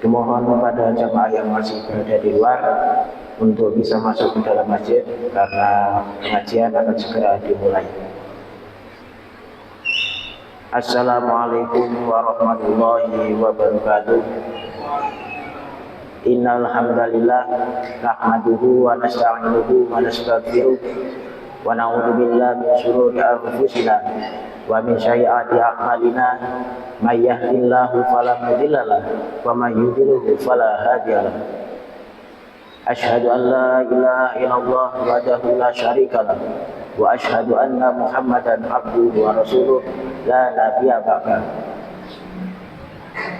Mohon kepada jamaah yang masih berada di luar untuk bisa masuk ke dalam masjid karena pengajian akan segera dimulai. Assalamualaikum warahmatullahi wabarakatuh. Innal hamdalillah nahmaduhu wa nasta'inuhu wa nastaghfiruh wa na'udzu billahi min shururi anfusina wa min sayyiati a'malina may yahdihillahu fala mudilla lahu wa may yudlil fala hadiya lahu. Asyhadu an la ilaha illallah wahdahu la syarika lahu wa asyhadu anna Muhammadan abduhu wa rasuluh la nabiyya ba'dahu.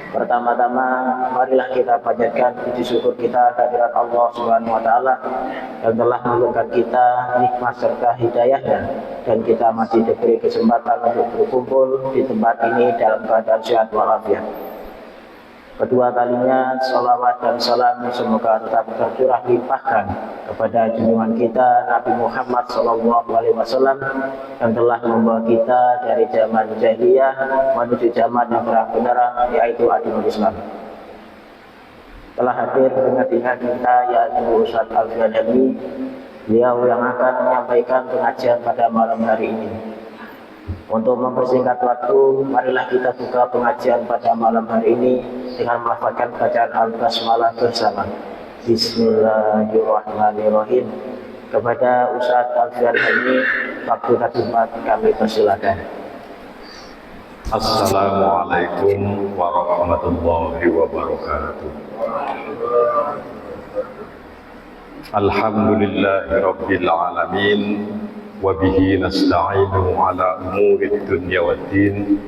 Pertama-tama marilah kita panjatkan puji syukur kita kehadirat Allah Subhanahu wa taala yang telah memberikan kita nikmat serta hidayahnya dan kita masih diberi kesempatan untuk berkumpul di tempat ini dalam keadaan sehat walafiat. Kedua kalinya salawat dan salam semoga tetap tercurah limpahkan kepada junjungan kita Nabi Muhammad SAW yang telah membawa kita dari zaman jahiliyah menuju zaman yang terang benderang, yaitu agama Islam. Telah hadir dengan kita yaitu Ustaz Alfian Helmi, beliau yang akan menyampaikan pengajian pada malam hari ini. Untuk mempersingkat waktu, marilah kita buka pengajian pada malam hari ini dengan melafazkan bacaan Al-Basmalah bersama. Bismillahirrahmanirrahim. Kepada Ustaz Alfian Helmi, waktu khidmat kami persilakan. Assalamualaikum warahmatullahi wabarakatuh. Alhamdulillahirabbil alamin. وبه نستعين على أمور الدنيا والدين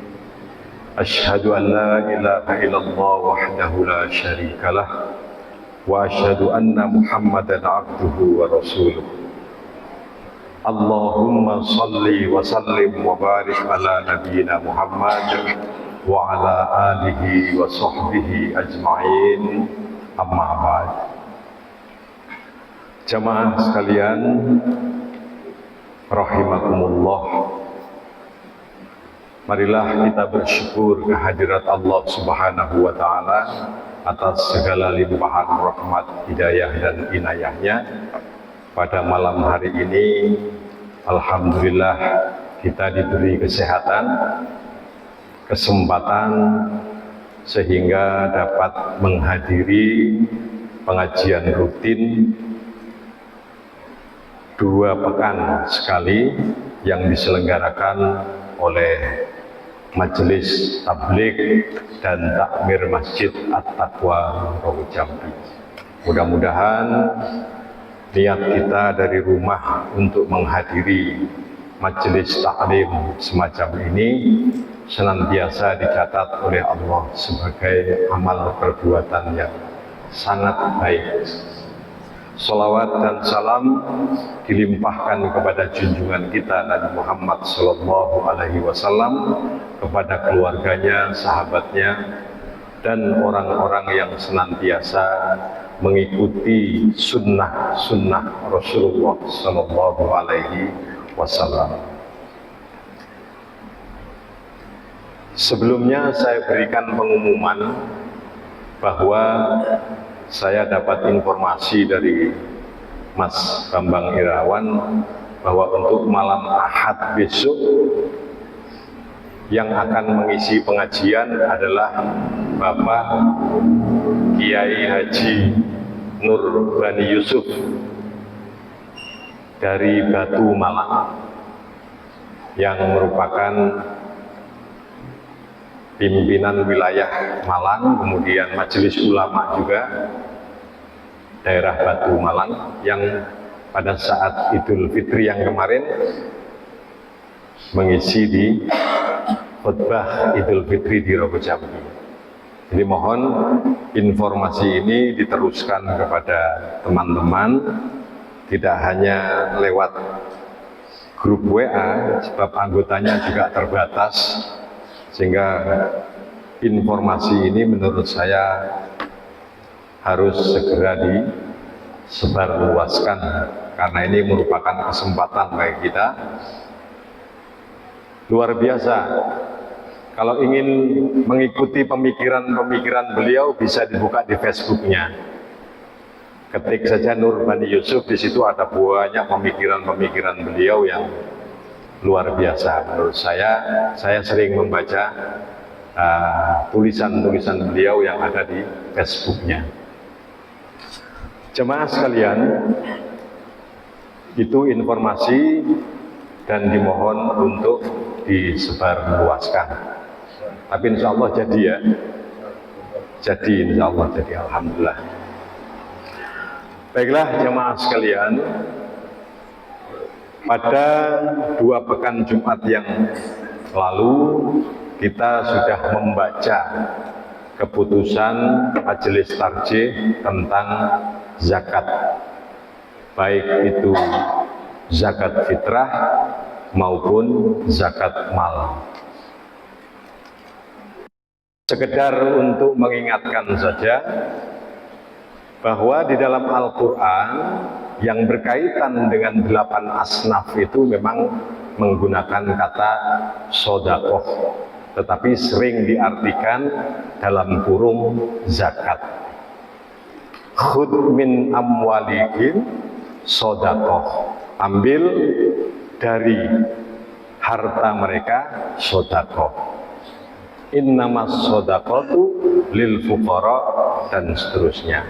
أشهد أن لا إله إلا الله وحده لا شريك له وأشهد أن محمدا عبده ورسوله اللهم صل وسلم وبارك على نبينا محمد وعلى آله وصحبه أجمعين أما بعد. Jamaah sekalian rahimakumullah, marilah kita bersyukur kehadirat Allah Subhanahu wa ta'ala atas segala limpahan rahmat, hidayah dan inayahnya. Pada malam hari ini alhamdulillah kita diberi kesehatan, kesempatan sehingga dapat menghadiri pengajian rutin 2 pekan sekali yang diselenggarakan oleh Majelis Tabligh dan Takmir Masjid At-Taqwa Rogo Jambi. Mudah-mudahan niat kita dari rumah untuk menghadiri majelis taklim semacam ini senantiasa dicatat oleh Allah sebagai amal perbuatan yang sangat baik. Salawat dan salam dilimpahkan kepada junjungan kita Nabi Muhammad SAW, kepada keluarganya, sahabatnya, dan orang-orang yang senantiasa mengikuti sunnah Rasulullah SAW. Sebelumnya saya berikan pengumuman bahwa saya dapat informasi dari Mas Bambang Irawan bahwa untuk malam Ahad besok yang akan mengisi pengajian adalah Bapak Kiai Haji Nur Bani Yusuf dari Batu Malang yang merupakan pimpinan wilayah Malang, kemudian Majelis Ulama juga daerah Batu Malang, yang pada saat Idul Fitri yang kemarin mengisi di khutbah Idul Fitri di Rogo Jambi. Jadi mohon informasi ini diteruskan kepada teman-teman, tidak hanya lewat grup WA, sebab anggotanya juga terbatas, sehingga informasi ini menurut saya harus segera disebarluaskan, karena ini merupakan kesempatan bagi kita luar biasa Kalau ingin mengikuti pemikiran-pemikiran beliau bisa dibuka di Facebooknya. Ketik saja Nur Bani Yusuf, di situ ada banyak pemikiran-pemikiran beliau yang luar biasa menurut saya. Saya sering membaca tulisan-tulisan beliau yang ada di Facebooknya. Jemaah sekalian, itu informasi dan dimohon untuk disebarluaskan. Tapi insya Allah jadi ya, jadi insya Allah jadi, alhamdulillah. Baiklah jemaah sekalian, pada 2 pekan Jumat yang lalu kita sudah membaca keputusan Majelis Tarjih tentang zakat, baik itu zakat fitrah maupun zakat mal. Sekedar untuk mengingatkan saja bahwa di dalam Al-Quran yang berkaitan dengan 8 asnaf itu memang menggunakan kata sodakoh, tetapi sering diartikan dalam kurung zakat. Khud min amwalihim sodakoh, ambil dari harta mereka sodakoh. Innamas sodakotu lil fuqara, dan seterusnya.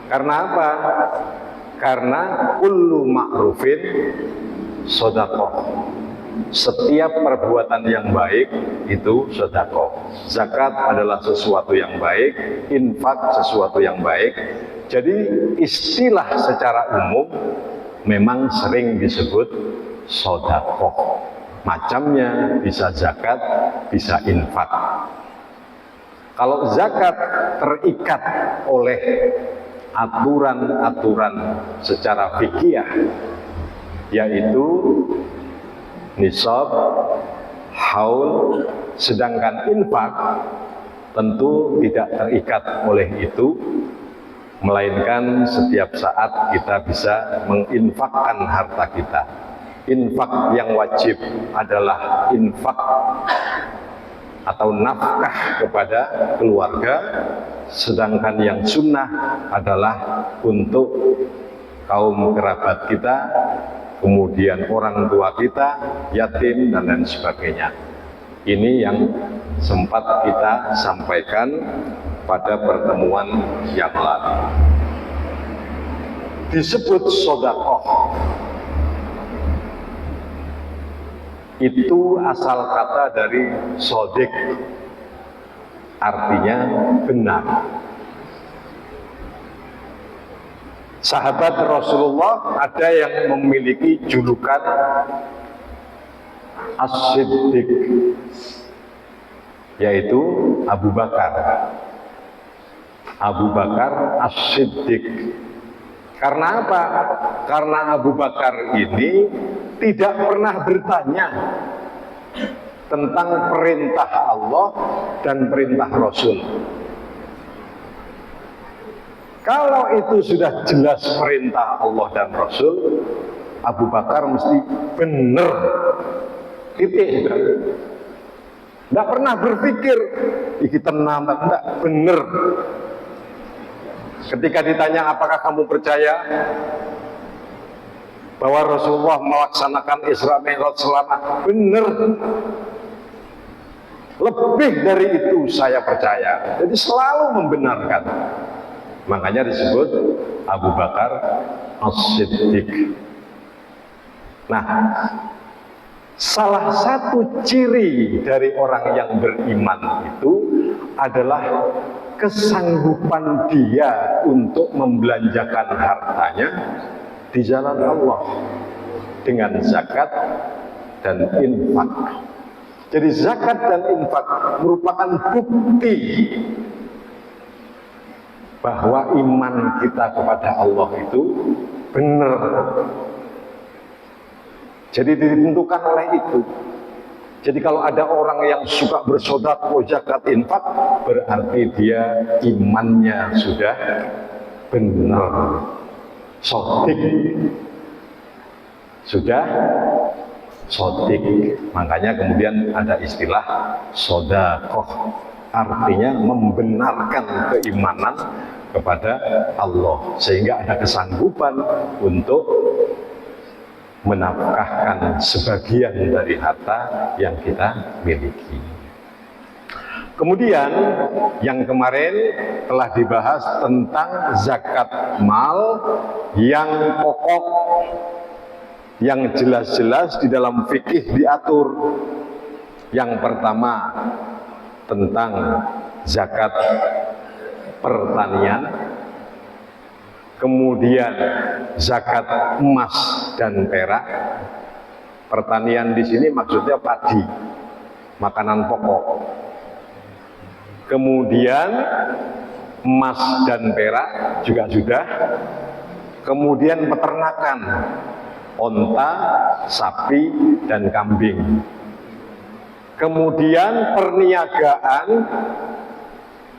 Karena apa? Karena kullu ma'rufin sodakoh, setiap perbuatan yang baik itu sodakoh. Zakat adalah sesuatu yang baik, infak sesuatu yang baik. Jadi istilah secara umum memang sering disebut sodakoh. Macamnya bisa zakat, bisa infak. Kalau zakat terikat oleh aturan-aturan secara fikih, yaitu nisab, haul, sedangkan infak tentu tidak terikat oleh itu, melainkan setiap saat kita bisa menginfakkan harta kita. Infak yang wajib adalah infak atau nafkah kepada keluarga, sedangkan yang sunnah adalah untuk kaum kerabat kita, kemudian orang tua kita, yatim, dan lain sebagainya. Ini yang sempat kita sampaikan pada pertemuan yang lalu. Disebut sodakoh, itu asal kata dari sodik, artinya benar. Sahabat Rasulullah ada yang memiliki julukan As-Siddiq, yaitu Abu Bakar. Abu Bakar As-Siddiq. Karena apa? Karena Abu Bakar ini tidak pernah bertanya tentang perintah Allah dan perintah Rasul. Kalau itu sudah jelas perintah Allah dan Rasul, Abu Bakar mesti benar. Titik. Tidak pernah berpikir iki tenang, tidak, benar. Ketika ditanya apakah kamu percaya bahwa Rasulullah melaksanakan Isra Mi'raj selamat, benar. Lebih dari itu saya percaya. Jadi selalu membenarkan. Makanya disebut Abu Bakar As-Siddiq. Nah, salah satu ciri dari orang yang beriman itu adalah kesanggupan dia untuk membelanjakan hartanya di jalan Allah dengan zakat dan infak. Jadi zakat dan infak merupakan bukti bahwa iman kita kepada Allah itu benar. Jadi ditentukan oleh itu. Jadi kalau ada orang yang suka bersedekah, zakat, infak, berarti dia imannya sudah benar. Sodik. Sudah sodik. Makanya kemudian ada istilah sodakoh, artinya membenarkan keimanan kepada Allah, sehingga ada kesanggupan untuk menafkahkan sebagian dari harta yang kita miliki. Kemudian yang kemarin telah dibahas tentang zakat mal yang pokok, yang jelas-jelas di dalam fikih diatur. Yang pertama tentang zakat pertanian, kemudian zakat emas dan perak. Pertanian di sini maksudnya padi, makanan pokok. Kemudian emas dan perak juga sudah. Kemudian peternakan, onta, sapi, dan kambing. Kemudian perniagaan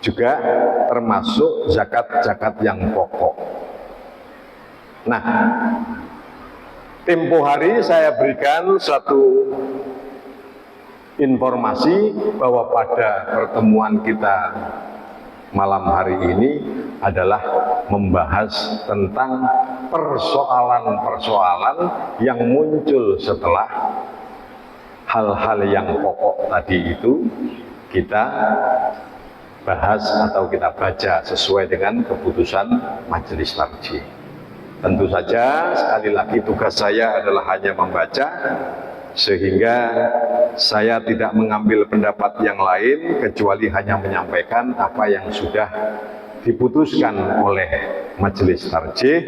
juga termasuk zakat-zakat yang pokok. Nah, tempo hari saya berikan satu informasi bahwa pada pertemuan kita malam hari ini adalah membahas tentang persoalan-persoalan yang muncul setelah hal-hal yang pokok tadi itu kita bahas atau kita baca sesuai dengan keputusan Majelis Tarjih. Tentu saja sekali lagi tugas saya adalah hanya membaca, sehingga saya tidak mengambil pendapat yang lain kecuali hanya menyampaikan apa yang sudah diputuskan oleh Majelis Tarjih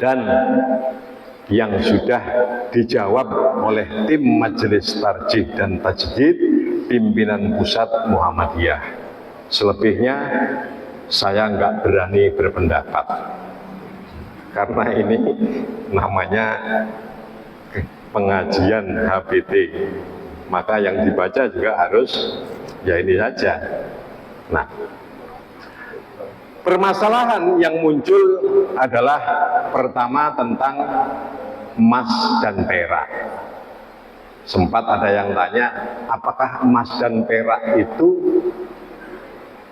dan yang sudah dijawab oleh tim Majelis Tarjih dan Tajdid pimpinan pusat Muhammadiyah. Selebihnya saya nggak berani berpendapat karena ini namanya pengajian HBT, maka yang dibaca juga harus ya ini saja. Nah, permasalahan yang muncul adalah pertama tentang emas dan perak. Sempat ada yang tanya, apakah emas dan perak itu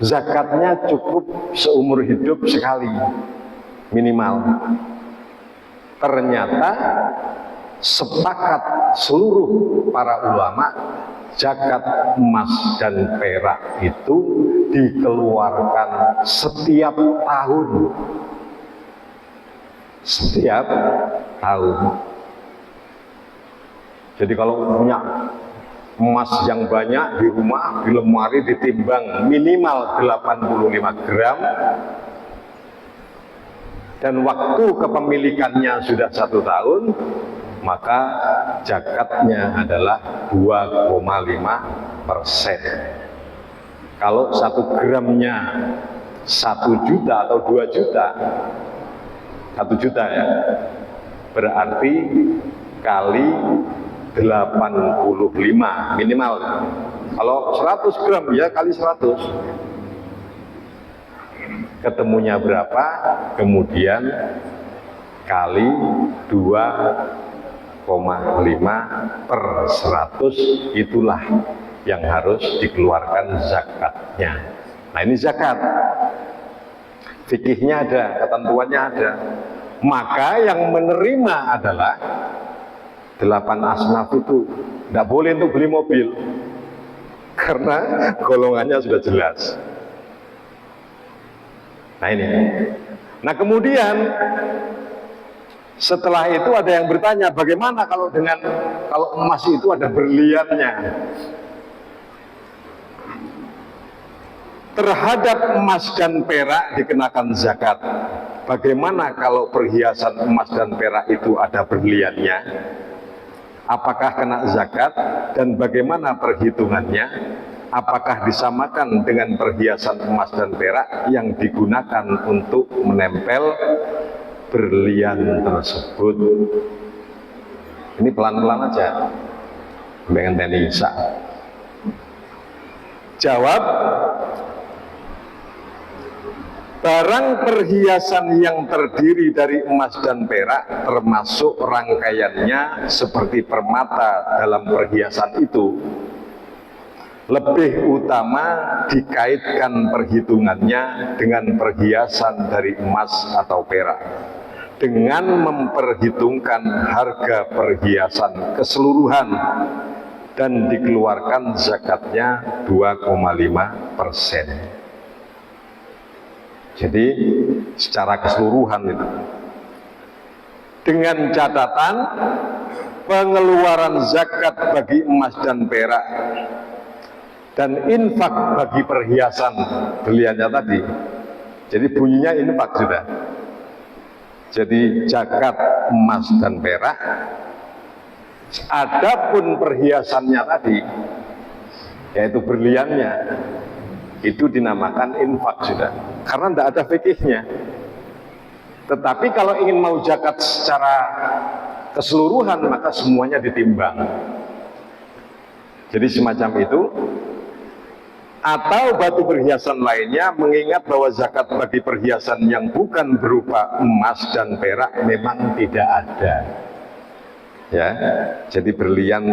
zakatnya cukup seumur hidup sekali minimal? Ternyata sepakat seluruh para ulama, zakat emas dan perak itu dikeluarkan setiap tahun. Setiap tahun. Jadi kalau punya emas yang banyak di rumah, di lemari ditimbang minimal 85 gram, dan waktu kepemilikannya sudah 1 tahun, maka zakatnya adalah 2,5%. Kalau 1 gramnya 1 juta atau 2 juta, 1 juta ya, berarti kali 85 minimal. Kalau 100 gram ya kali 100. Ketemunya berapa? Kemudian kali 2,5/100, itulah yang harus dikeluarkan zakatnya. Nah, ini zakat. Fikihnya ada, ketentuannya ada. Maka yang menerima adalah 8 asnaf itu. Tidak boleh untuk beli mobil karena golongannya sudah jelas. Nah ini. Nah kemudian setelah itu ada yang bertanya, bagaimana kalau emas itu ada berliannya? Terhadap emas dan perak dikenakan zakat. Bagaimana kalau perhiasan emas dan perak itu ada berliannya? Apakah kena zakat dan bagaimana perhitungannya? Apakah disamakan dengan perhiasan emas dan perak yang digunakan untuk menempel berlian tersebut? Ini pelan-pelan aja, pengen Tenisa. Jawab, barang perhiasan yang terdiri dari emas dan perak, termasuk rangkaiannya seperti permata dalam perhiasan itu, lebih utama dikaitkan perhitungannya dengan perhiasan dari emas atau perak, dengan memperhitungkan harga perhiasan keseluruhan dan dikeluarkan zakatnya 2,5%. Jadi secara keseluruhan itu, dengan catatan pengeluaran zakat bagi emas dan perak dan infak bagi perhiasan beliannya tadi. Jadi bunyinya infak sudah. Jadi zakat emas dan perak, adapun perhiasannya tadi, yaitu berliannya, itu dinamakan infak sudah, karena tidak ada fikihnya. Tetapi kalau ingin mau zakat secara keseluruhan, maka semuanya ditimbang. Jadi semacam itu. Atau batu perhiasan lainnya, mengingat bahwa zakat bagi perhiasan yang bukan berupa emas dan perak memang tidak ada. Ya, jadi berlian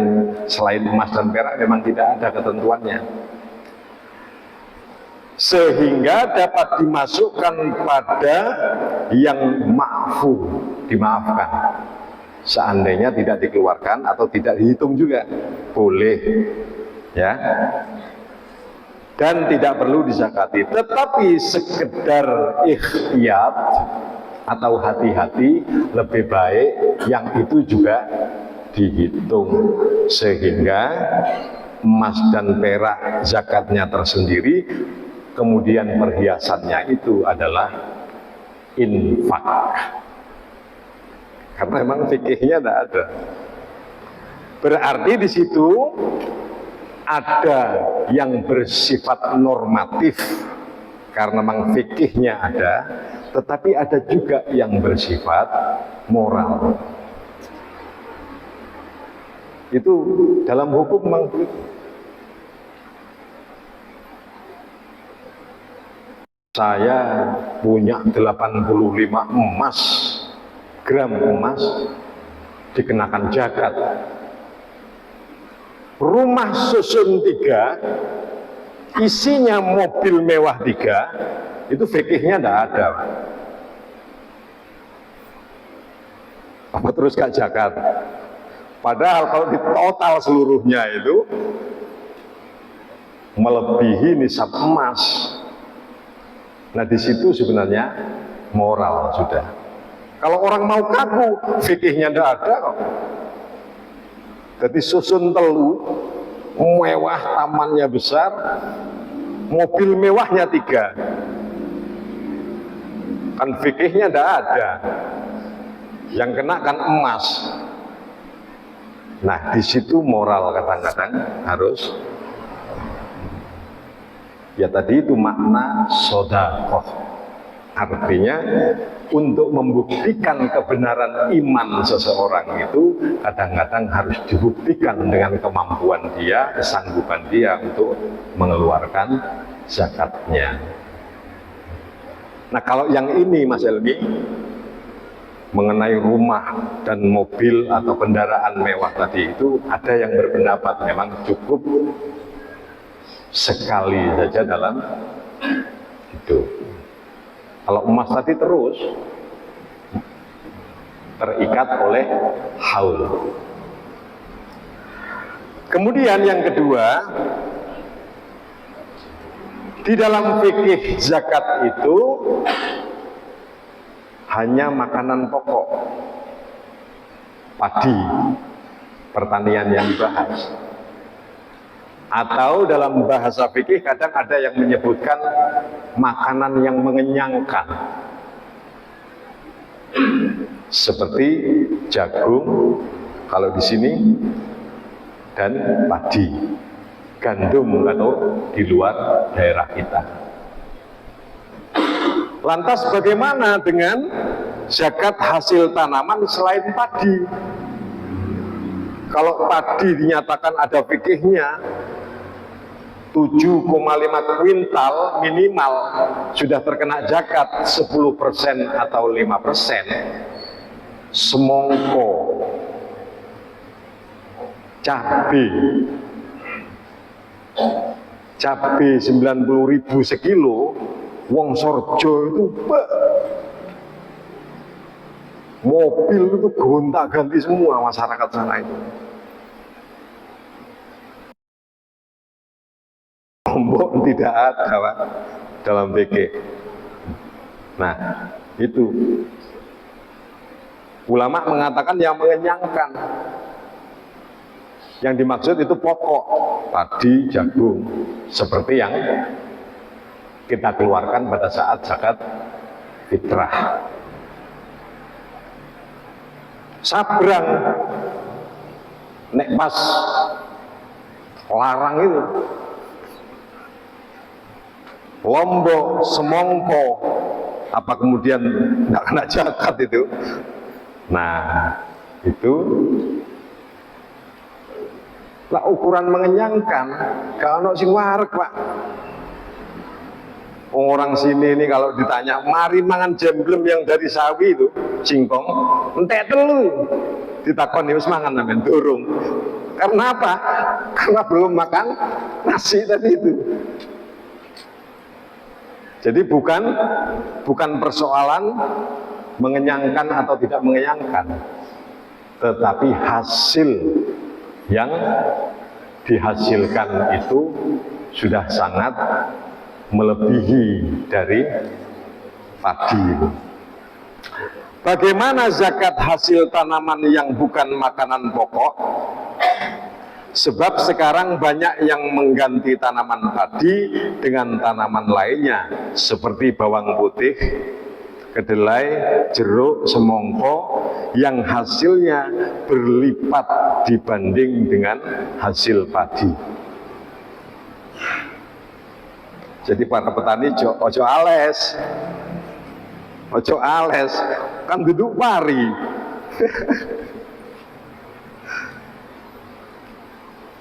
selain emas dan perak memang tidak ada ketentuannya, sehingga dapat dimasukkan pada yang ma'fu, dimaafkan. Seandainya tidak dikeluarkan atau tidak dihitung juga boleh, ya. Dan tidak perlu dizakati, tetapi sekedar ikhtiyat atau hati-hati lebih baik yang itu juga dihitung, sehingga emas dan perak zakatnya tersendiri, kemudian perhiasannya itu adalah infak, karena memang fikihnya tidak ada. Berarti di situ ada yang bersifat normatif karena memang fikihnya ada, tetapi ada juga yang bersifat moral. Itu dalam hukum memang begitu. Saya punya 85 gram emas dikenakan zakat. Rumah susun 3, isinya mobil mewah 3, itu fikihnya tidak ada. Apa terus gak zakat? Padahal kalau di total seluruhnya itu melebihi nisab emas. Nah di situ sebenarnya moral sudah. Kalau orang mau kaku, fikihnya tidak ada kok. Jadi susun telu, mewah, tamannya besar, mobil mewahnya 3. Kan fikihnya tidak ada. Yang kena kan emas. Nah di situ moral kadang-kadang harus, ya tadi itu makna sodakoh. Artinya untuk membuktikan kebenaran iman seseorang itu kadang-kadang harus dibuktikan dengan kemampuan dia, kesanggupan dia untuk mengeluarkan zakatnya. Nah kalau yang ini Mas Elmi, mengenai rumah dan mobil atau kendaraan mewah tadi, itu ada yang berpendapat memang cukup sekali saja dalam hidup. Kalau emas tadi terus terikat oleh haul. Kemudian yang kedua, di dalam fikih zakat itu hanya makanan pokok, padi, pertanian yang dibahas. Atau dalam bahasa fikih kadang ada yang menyebutkan makanan yang mengenyangkan, seperti jagung kalau di sini, dan padi, gandum kalau di luar daerah kita. Lantas bagaimana dengan zakat hasil tanaman selain padi? Kalau padi dinyatakan ada fikihnya, 7,5 kuintal minimal sudah terkena zakat 10% atau 5%. Semongko, cabai 90.000 sekilo, wong Sorjo itu mobil itu gonta-ganti semua masyarakat sana itu. Lombok tidak ada, Pak, dalam BG. Nah, itu ulama mengatakan yang mengenyangkan. Yang dimaksud itu pokok, padi, jagung, seperti yang kita keluarkan pada saat zakat fitrah. Sabrang, nek pas larang itu, Lombok, semongko, apa kemudian nggak kena zakat itu? Nah, itu lah ukuran mengenyangkan. Kalau sing wareg, Pak. Orang sini ini kalau ditanya, mari mangan jemblem yang dari sawi itu, singkong, entek telu. Ditakoni wis mangan sampean durung. Karena apa? Karena belum makan nasi tadi itu. Jadi bukan persoalan mengenyangkan atau tidak mengenyangkan, tetapi hasil yang dihasilkan itu sudah sangat melebihi dari padi. Bagaimana zakat hasil tanaman yang bukan makanan pokok? Sebab sekarang banyak yang mengganti tanaman padi dengan tanaman lainnya seperti bawang putih, kedelai, jeruk, semongko yang hasilnya berlipat dibanding dengan hasil padi. Jadi para petani ojo ales, kan duduk pari.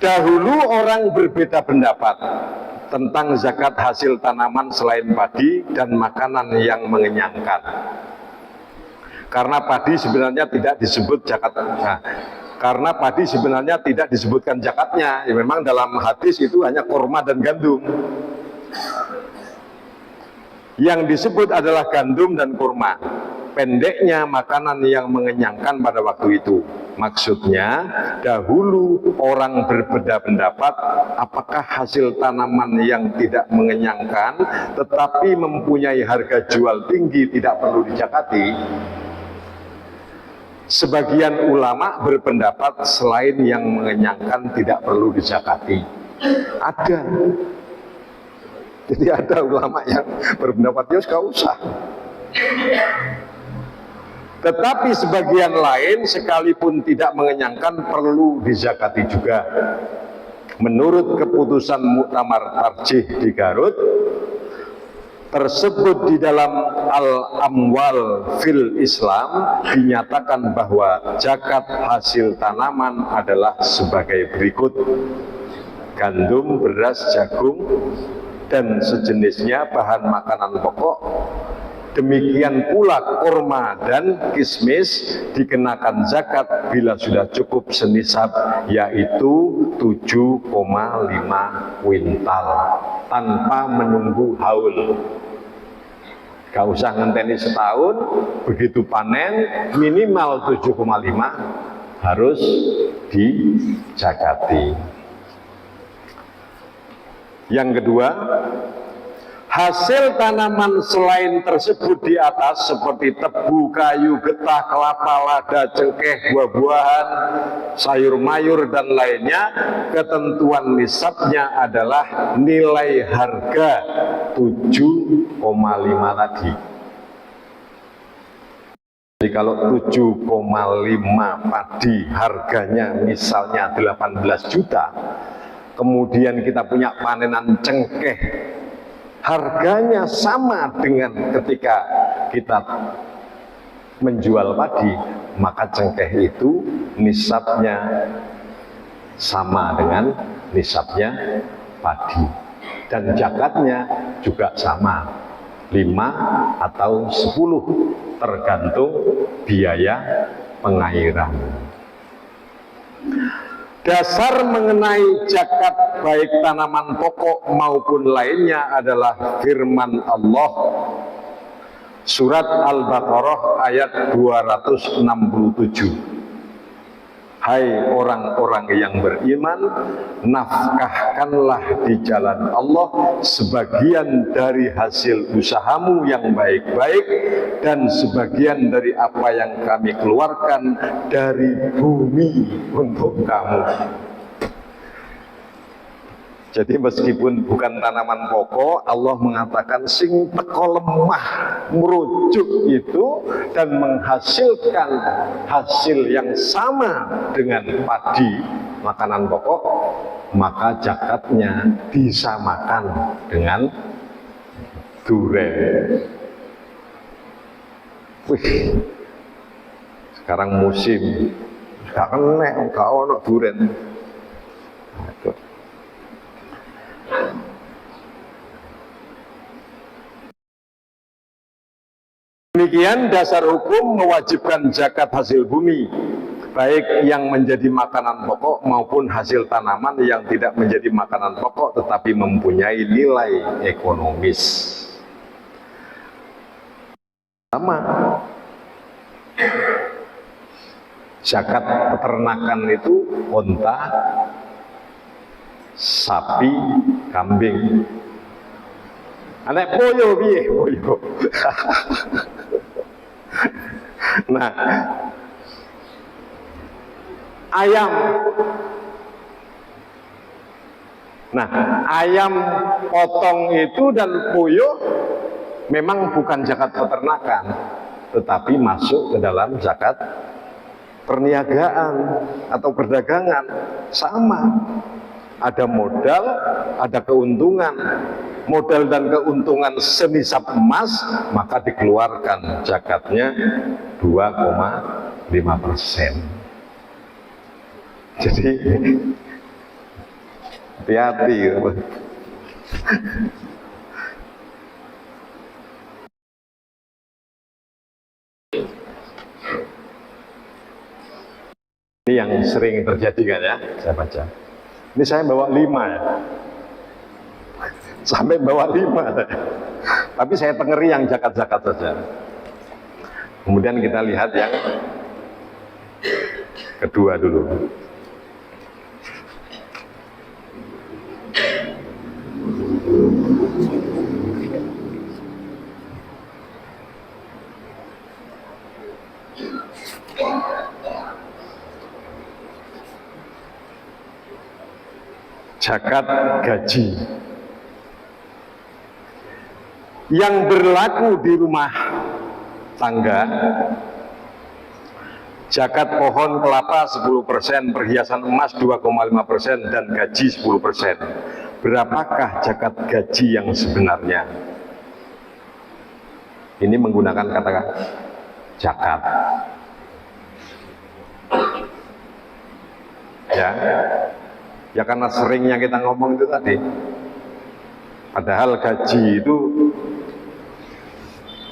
Dahulu orang berbeda pendapat tentang zakat hasil tanaman selain padi dan makanan yang mengenyangkan. Karena padi sebenarnya tidak disebut zakatnya. Karena padi sebenarnya tidak disebutkan zakatnya. Ya, memang dalam hadis itu hanya kurma dan gandum. Yang disebut adalah gandum dan kurma. Pendeknya makanan yang mengenyangkan pada waktu itu. Maksudnya, dahulu orang berbeda pendapat apakah hasil tanaman yang tidak mengenyangkan tetapi mempunyai harga jual tinggi tidak perlu dizakati. Sebagian ulama berpendapat selain yang mengenyangkan tidak perlu dizakati. Ada. Jadi ada ulama yang berpendapat ya gak usah. Tetapi sebagian lain sekalipun tidak mengenyangkan perlu dizakati juga. Menurut keputusan Muktamar Tarjih di Garut tersebut di dalam Al-Amwal fil Islam dinyatakan bahwa zakat hasil tanaman adalah sebagai berikut: gandum, beras, jagung, dan sejenisnya bahan makanan pokok. Demikian pula kurma dan kismis dikenakan zakat bila sudah cukup senisab, yaitu 7,5 kuintal tanpa menunggu haul. Gak usah ngenteni setahun, begitu panen minimal 7,5 harus dizakati. Yang kedua, hasil tanaman selain tersebut di atas seperti tebu, kayu, getah, kelapa, lada, cengkeh, buah-buahan, sayur mayur dan lainnya, ketentuan nisabnya adalah nilai harga 7,5 tadi. Jadi kalau 7,5 padi harganya misalnya 18 juta, kemudian kita punya panenan cengkeh harganya sama dengan ketika kita menjual padi, maka cengkeh itu nisabnya sama dengan nisabnya padi. Dan zakatnya juga sama, 5 atau 10 tergantung biaya pengairan. Dasar mengenai zakat baik tanaman pokok maupun lainnya adalah firman Allah surat Al-Baqarah ayat 267. Hai orang-orang yang beriman, nafkahkanlah di jalan Allah sebagian dari hasil usahamu yang baik-baik dan sebagian dari apa yang kami keluarkan dari bumi untuk kamu. Jadi meskipun bukan tanaman pokok, Allah mengatakan sing teko lemah merujuk itu dan menghasilkan hasil yang sama dengan padi makanan pokok, maka zakatnya disamakan dengan duren. Wih, sekarang musim gak kena, gak ono duren. Demikian dasar hukum mewajibkan zakat hasil bumi, baik yang menjadi makanan pokok maupun hasil tanaman yang tidak menjadi makanan pokok tetapi mempunyai nilai ekonomis. Sama, zakat peternakan itu unta, sapi, kambing. Anak poyo piye poyo. Nah, ayam. Nah, ayam potong itu dan puyuh memang bukan zakat peternakan, tetapi masuk ke dalam zakat perniagaan atau perdagangan. Sama, ada modal, ada keuntungan. Modal dan keuntungan senisab emas, maka dikeluarkan zakatnya 2,5%. Jadi hati-hati. Ini yang sering terjadi kan ya, saya baca. Ini saya bawa 5 ya. Sampai bawa 5. Tapi saya tengeri yang zakat-zakat saja. Kemudian kita lihat yang kedua dulu. Zakat gaji yang berlaku di rumah tangga. Zakat pohon kelapa 10%, perhiasan emas 2,5% dan gaji 10%. Berapakah zakat gaji yang sebenarnya? Ini menggunakan kata zakat. Ya karena seringnya kita ngomong itu tadi. Padahal gaji itu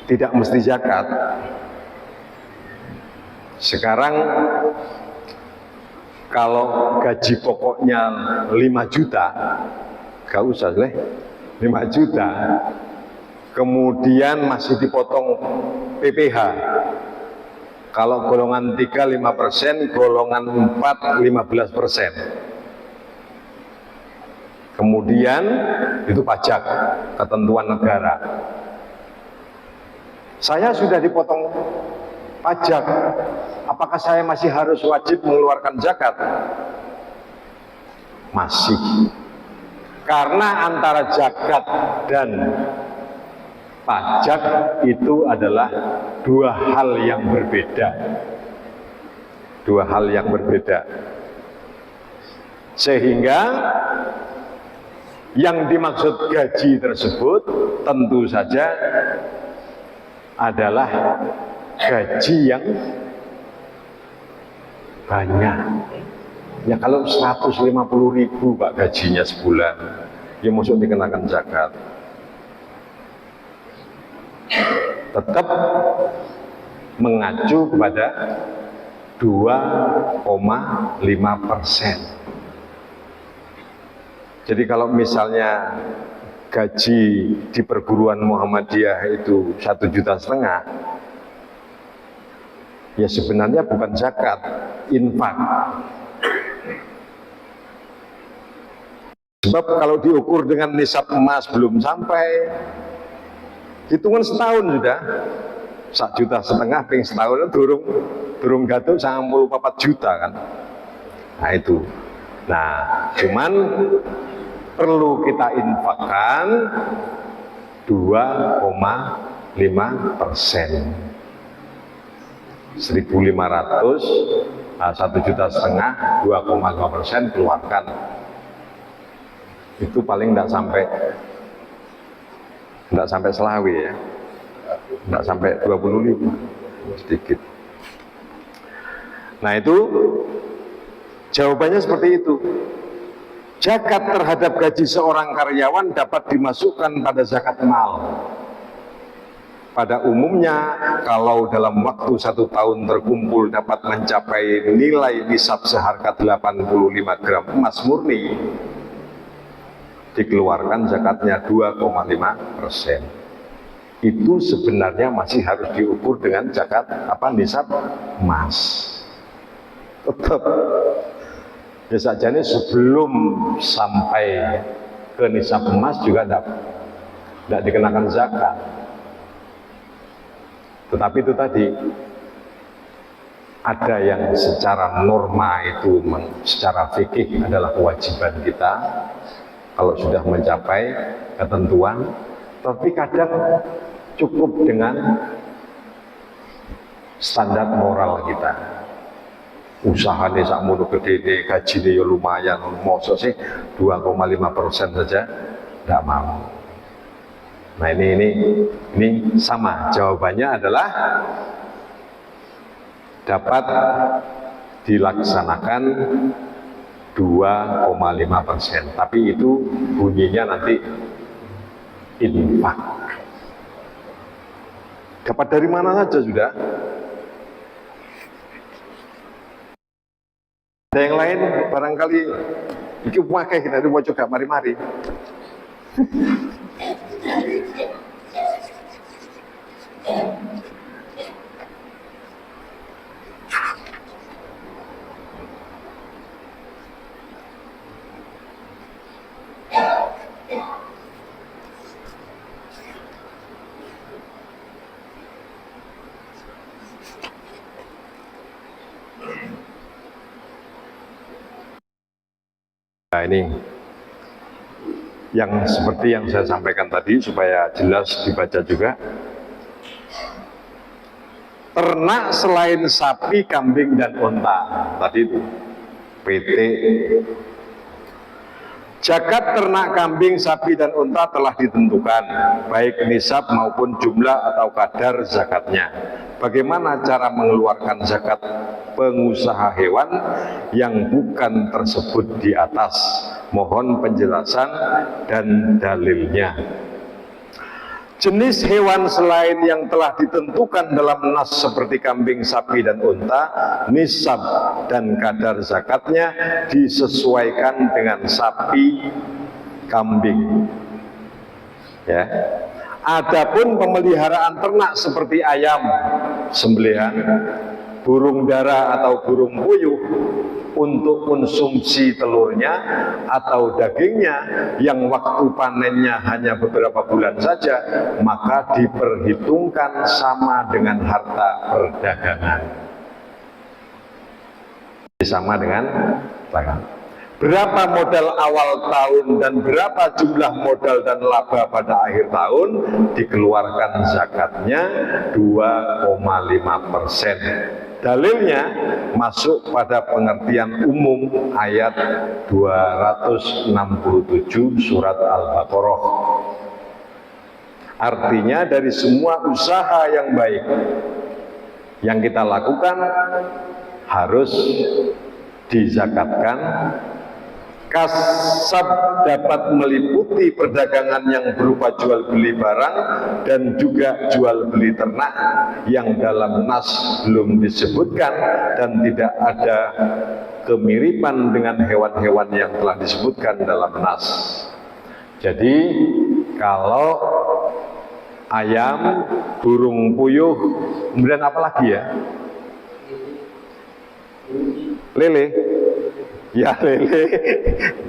tidak mesti zakat. Sekarang kalau gaji pokoknya 5 juta, gak usah deh, 5 juta, kemudian masih dipotong PPh. Kalau golongan 3 5%, golongan 4 15%. Kemudian itu pajak, ketentuan negara. Saya sudah dipotong pajak, apakah saya masih harus wajib mengeluarkan zakat? Masih. Karena antara zakat dan pajak itu adalah dua hal yang berbeda. Dua hal yang berbeda. Sehingga yang dimaksud gaji tersebut tentu saja adalah gaji yang banyak. Ya kalau 150.000 Pak gajinya sebulan, ya masuk dikenakan zakat. Tetap mengacu pada 2,5%. Jadi kalau misalnya gaji di perguruan Muhammadiyah itu 1,5 juta, ya sebenarnya bukan zakat, infak. Sebab kalau diukur dengan nisab emas belum sampai, hitungan setahun sudah 1,5 juta ping setahun durung gaduh 94 juta kan. Nah itu. Nah, cuman perlu kita infakkan 2,5%. 1.500, 1,5 juta, 2,5% keluarkan. Itu paling tidak sampai selawi ya, tidak sampai 25, sedikit. Nah itu jawabannya seperti itu. Zakat terhadap gaji seorang karyawan dapat dimasukkan pada zakat mal. Pada umumnya, kalau dalam waktu 1 tahun terkumpul dapat mencapai nilai nisab seharga 85 gram emas murni, dikeluarkan zakatnya 2,5%. Itu sebenarnya masih harus diukur dengan zakat nisab emas. Tetap ya saja ini sebelum sampai ke nisab emas juga tidak dikenakan zakat. Tetapi itu tadi, ada yang secara norma itu, secara fikih adalah kewajiban kita kalau sudah mencapai ketentuan, tapi kadang cukup dengan standar moral kita. Usahanya sakmono gede ini, gajinya ya lumayan, masa sih 2,5% saja tidak mau. Nah ini sama, jawabannya adalah dapat dilaksanakan 2,5%, tapi itu bunyinya nanti infak. Dapat dari mana saja sudah. Ada yang lain barangkali iki wakai kita mau coba mari-mari. Nah ini yang seperti yang saya sampaikan tadi supaya jelas dibaca juga. Ternak selain sapi, kambing, dan unta, tadi itu PT. Zakat ternak, kambing, sapi, dan unta telah ditentukan, baik nisab maupun jumlah atau kadar zakatnya. Bagaimana cara mengeluarkan zakat pengusaha hewan yang bukan tersebut di atas? Mohon penjelasan dan dalilnya. Jenis hewan selain yang telah ditentukan dalam nas seperti kambing, sapi, dan unta, nisab dan kadar zakatnya disesuaikan dengan sapi, kambing. Ya. Adapun pemeliharaan ternak seperti ayam, sembelihan, burung dara atau burung puyuh untuk konsumsi telurnya atau dagingnya yang waktu panennya hanya beberapa bulan saja, maka diperhitungkan sama dengan harta perdagangan. Sama dengan dagangan. Berapa modal awal tahun dan berapa jumlah modal dan laba pada akhir tahun, dikeluarkan zakatnya 2,5%. Dalilnya masuk pada pengertian umum ayat 267 surat Al-Baqarah. Artinya dari semua usaha yang baik yang kita lakukan harus dizakatkan Kasab dapat meliputi perdagangan yang berupa jual beli barang dan juga jual beli ternak yang dalam nas belum disebutkan dan tidak ada kemiripan dengan hewan-hewan yang telah disebutkan dalam nas. Jadi kalau ayam, burung puyuh, kemudian apa lagi ya? Lele. Ya lele,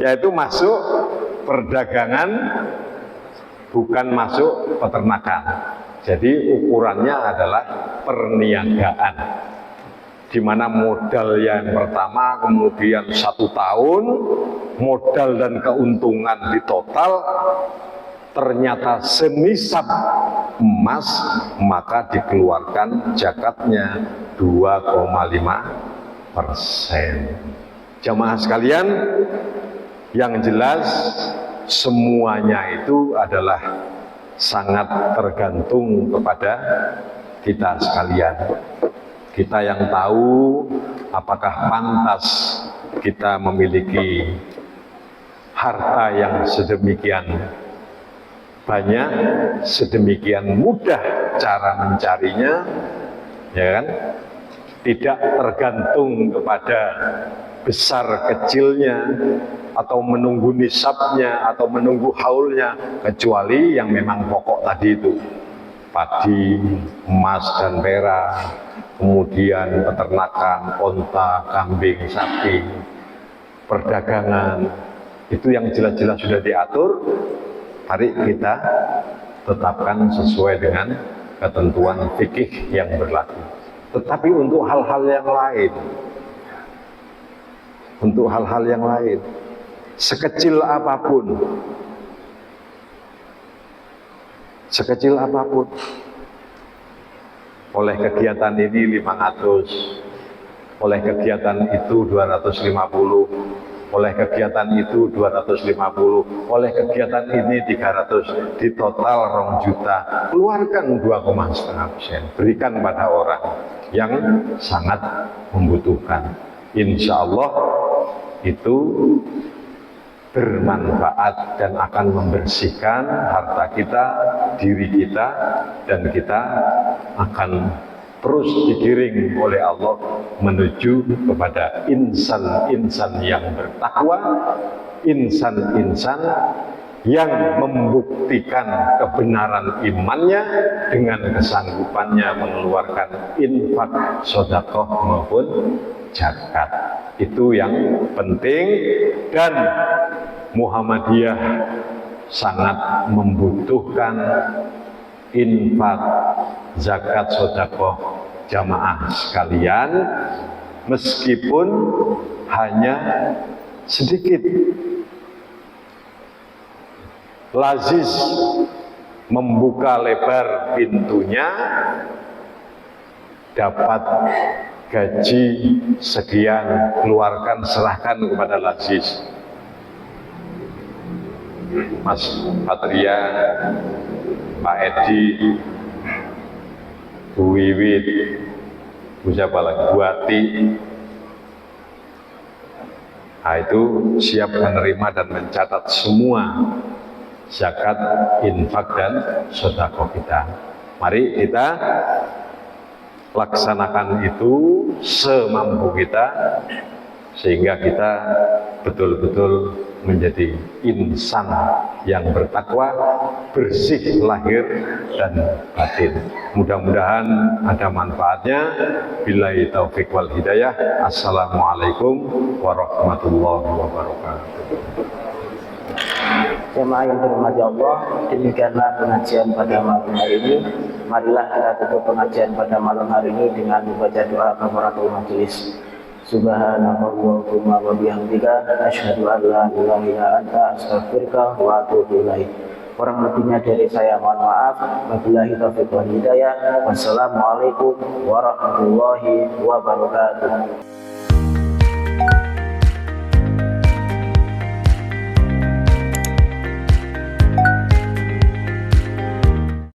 yaitu masuk perdagangan, bukan masuk peternakan. Jadi ukurannya adalah perniagaan, di mana modal yang pertama kemudian 1 tahun, modal dan keuntungan di total ternyata senisab emas, maka dikeluarkan zakatnya 2,5%. Jamaah sekalian, yang jelas semuanya itu adalah sangat tergantung kepada kita sekalian. Kita yang tahu apakah pantas kita memiliki harta yang sedemikian banyak, sedemikian mudah cara mencarinya, ya kan? Tidak tergantung kepada besar kecilnya atau menunggu nisabnya atau menunggu haulnya, kecuali yang memang pokok tadi itu, padi, emas dan perak, kemudian peternakan, onta, kambing, sapi, perdagangan, itu yang jelas-jelas sudah diatur. Mari kita tetapkan sesuai dengan ketentuan fikih yang berlaku. Tetapi untuk hal-hal yang lain, sekecil apapun, oleh kegiatan ini 500, oleh kegiatan itu 250, oleh kegiatan itu 250, oleh kegiatan ini 300, di total 2 juta, keluarkan 2,5%, berikan pada orang yang sangat membutuhkan. Insya Allah itu bermanfaat dan akan membersihkan harta kita, diri kita, dan kita akan terus digiring oleh Allah menuju kepada insan-insan yang bertakwa, insan-insan yang membuktikan kebenaran imannya dengan kesanggupannya mengeluarkan infak, sedekah maupun zakat. Itu yang penting, dan Muhammadiyah sangat membutuhkan infak, zakat, sedekah jamaah sekalian, meskipun hanya sedikit. Lazis membuka lebar pintunya, dapat gaji sekian, keluarkan, serahkan kepada Lazis. Mas Patria, Pak Edi, Bu Wiwit, Bu siapa lagi, Bu Ati, nah itu siap menerima dan mencatat semua zakat, infak, dan sedekah kita. Mari kita laksanakan itu semampu kita, sehingga kita betul-betul menjadi insan yang bertakwa, bersih lahir dan batin. Mudah-mudahan ada manfaatnya. Billahi taufiq wal hidayah. Assalamualaikum warahmatullahi wabarakatuh. Jemaah yang dirahmati Allah, demikianlah pengajian pada malam hari ini. Marilah kita tutup pengajian pada malam hari ini dengan membaca doa kafaratul majelis. Subhanallahumma wa bihamdika, asyhadu an la ilaha illa anta, astaghfiruka wa atubu ilaik. Kurang lebihnya dari saya mohon maaf. Wabillahi taufiq wal hidayah. Wassalamualaikum warahmatullahi wabarakatuh.